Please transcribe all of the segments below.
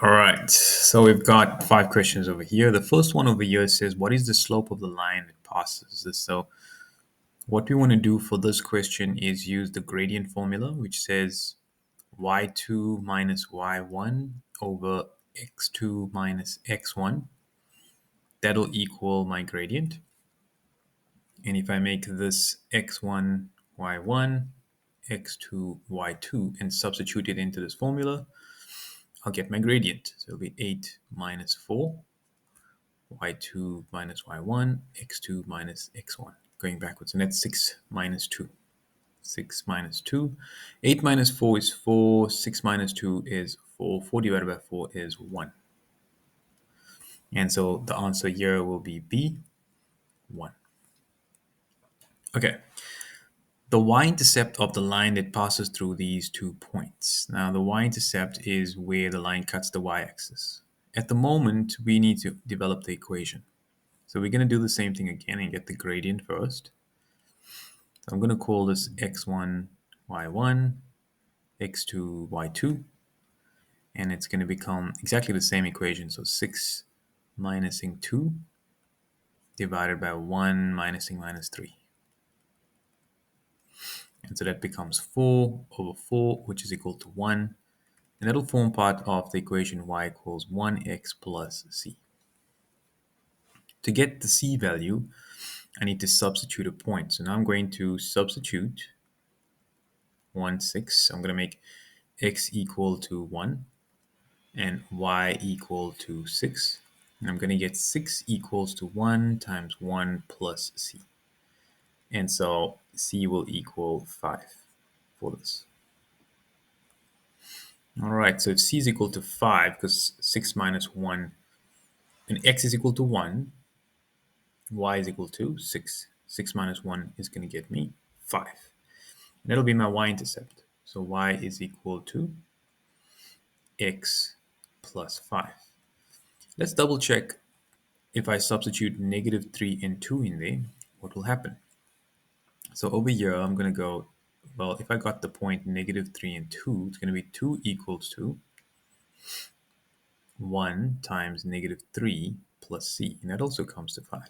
All right, so we've got 5 questions over here. The first one over here says, what is the slope of the line that passes this? So what we want to do for this question is use the gradient formula, which says y2 minus y1 over x2 minus x1. That'll equal my gradient. And if I make this x1, y1, x2, y2, and substitute it into this formula, I'll get my gradient. So it'll be 8 minus 4, y2 minus y1, x2 minus x1. Going backwards, and that's 6 minus 2. 6 minus 2. 8 minus 4 is 4. 6 minus 2 is 4. 4 divided by 4 is 1. And so the answer here will be B, 1. Okay. The y-intercept of the line that passes through these 2 points. Now, the y-intercept is where the line cuts the y-axis. At the moment, we need to develop the equation. So we're going to do the same thing again and get the gradient first. So I'm going to call this x1, y1, x2, y2. And it's going to become exactly the same equation. So 6 minusing 2 divided by 1 minusing minus 3. And so that becomes 4 over 4, which is equal to 1. And that'll form part of the equation y equals 1x plus c. To get the c value, I need to substitute a point. So now I'm going to substitute 1, 6. I'm going to make x equal to 1 and y equal to 6. And I'm going to get 6 equals to 1 times 1 plus c. And so c will equal 5 for this. All right, so if c is equal to 5, because 6 minus 1, and x is equal to 1, y is equal to 6. 6 minus 1 is going to get me 5. And that'll be my y-intercept. So y is equal to x plus 5. Let's double check if I substitute negative 3 and 2 in there, what will happen? So over here, I'm going to go, well, if I got the point negative 3 and 2, it's going to be 2 equals to 1 times negative 3 plus c, and that also comes to 5.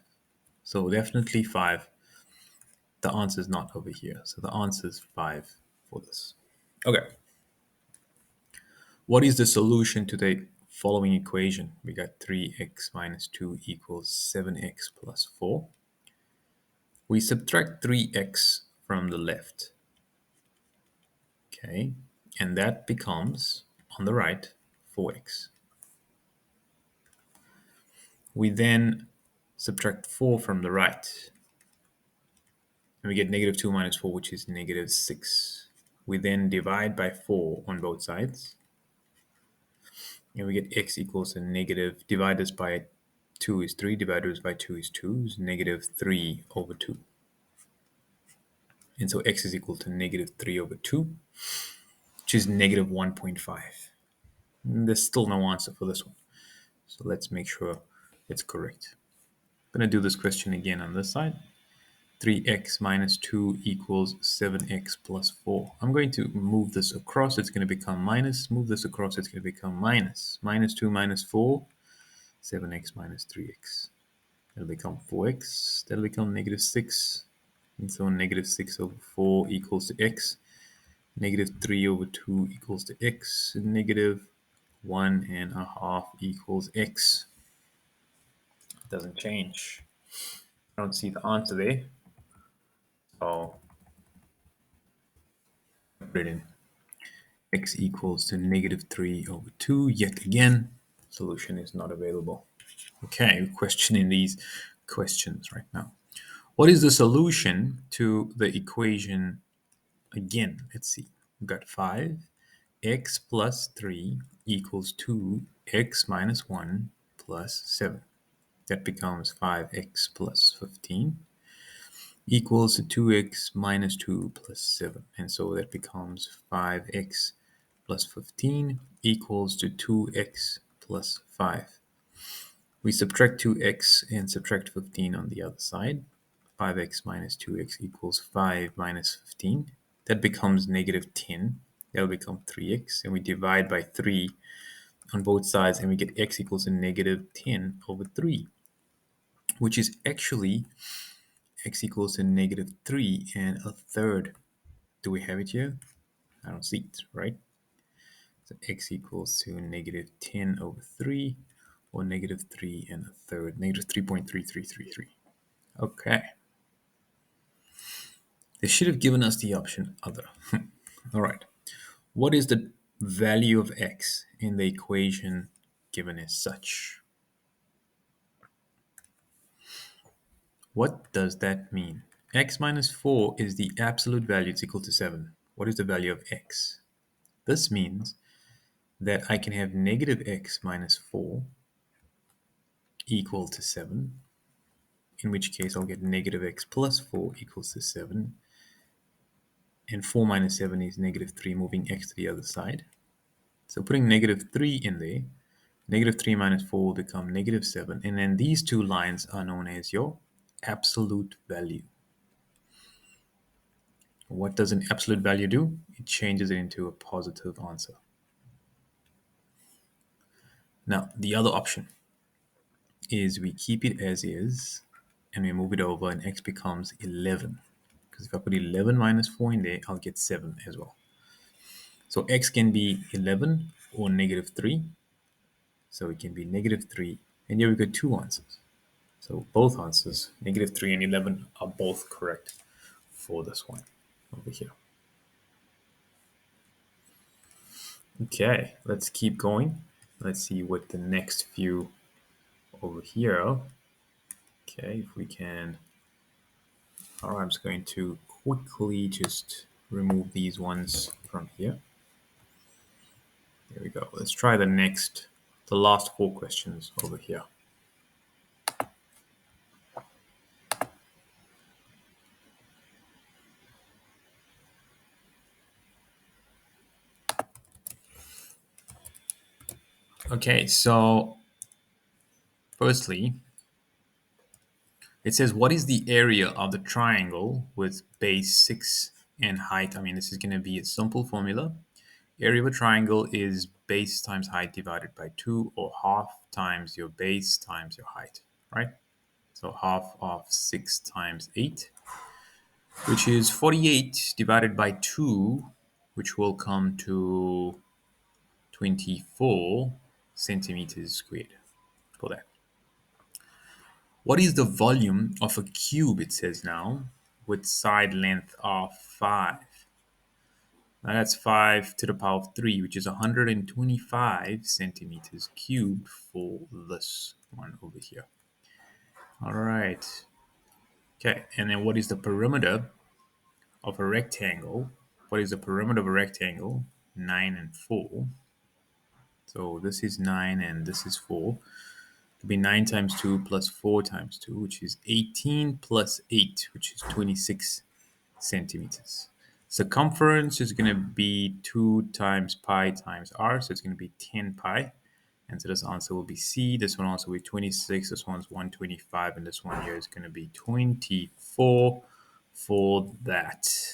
So definitely 5. The answer is not over here. So the answer is 5 for this. Okay. What is the solution to the following equation? We got 3x minus 2 equals 7x plus 4. We subtract 3x from the left. Okay. And that becomes, on the right, 4x. We then subtract 4 from the right. And we get negative 2 minus 4, which is negative 6. We then divide by 4 on both sides. And we get x equals to negative, divide this by 2 is 3, divide this by 2 is 2, is negative 3 over 2. And so x is equal to negative 3 over 2, which is negative 1.5. There's still no answer for this one. So let's make sure it's correct. I'm going to do this question again on this side. 3x minus 2 equals 7x plus 4. I'm going to move this across. It's going to become minus. Move this across. It's going to become minus. Minus 2 minus 4, 7x minus 3x. That'll become 4x. That'll become negative 6. And so negative 6 over 4 equals to x. Negative 3 over 2 equals to x. Negative 1.5 equals x. It doesn't change. I don't see the answer there. So put it in. X equals to negative 3 over 2. Yet again, solution is not available. Okay, we're questioning these questions right now. What is the solution to the equation again? Let's see. We've got 5. X plus 3 equals 2x minus 1 plus 7. That becomes 5x plus 15 equals to 2x minus 2 plus 7. And so that becomes 5x plus 15 equals to 2x plus 5. We subtract 2x and subtract 15 on the other side. 5x minus 2x equals 5 minus 15. That becomes negative 10. That'll become 3x. And we divide by 3 on both sides, and we get x equals to negative 10 over 3, which is actually x equals to negative 3 and a third. Do we have it here? I don't see it, right? So x equals to negative 10 over 3, or negative 3 and a third, negative 3.3333. Okay. They should have given us the option other. All right. What is the value of x in the equation given as such? What does that mean? X minus 4 is the absolute value. It's equal to 7. What is the value of x? This means that I can have negative x minus 4 equal to 7, in which case I'll get negative x plus 4 equals to 7, and 4 minus 7 is negative 3, moving x to the other side. So putting negative 3 in there, negative 3 minus 4 will become negative 7, and then these two lines are known as your absolute value. What does an absolute value do? It changes it into a positive answer. Now, the other option is we keep it as is and we move it over, and x becomes 11. Because if I put 11 minus 4 in there, I'll get 7 as well. So x can be 11 or negative 3. So it can be negative 3. And here we got two answers. So both answers, negative 3 and 11, are both correct for this one over here. Okay, let's keep going. Let's see what the next few over here. Okay, if we can. All right, I'm just going to quickly just remove these ones from here. There we go. Let's try the last 4 questions over here. Okay, so firstly, it says, what is the area of the triangle with base 6 and height? I mean, this is going to be a simple formula. Area of a triangle is base times height divided by 2, or half times your base times your height, right? So half of 6 times 8, which is 48 divided by 2, which will come to 24 centimeters squared for that. What is the volume of a cube, it says now, with side length of 5? Now that's 5 to the power of 3, which is 125 centimeters cubed for this one over here. All right. Okay, and then what is the perimeter of a rectangle? What is the perimeter of a rectangle? 9 and 4. So this is 9 and this is 4. It'll be 9 times 2 plus 4 times 2, which is 18 plus 8, which is 26 centimeters. Circumference is going to be 2 times pi times r, so it's going to be 10 pi. And so this answer will be C. This one also will be 26. This one's 125. And this one here is going to be 24 for that.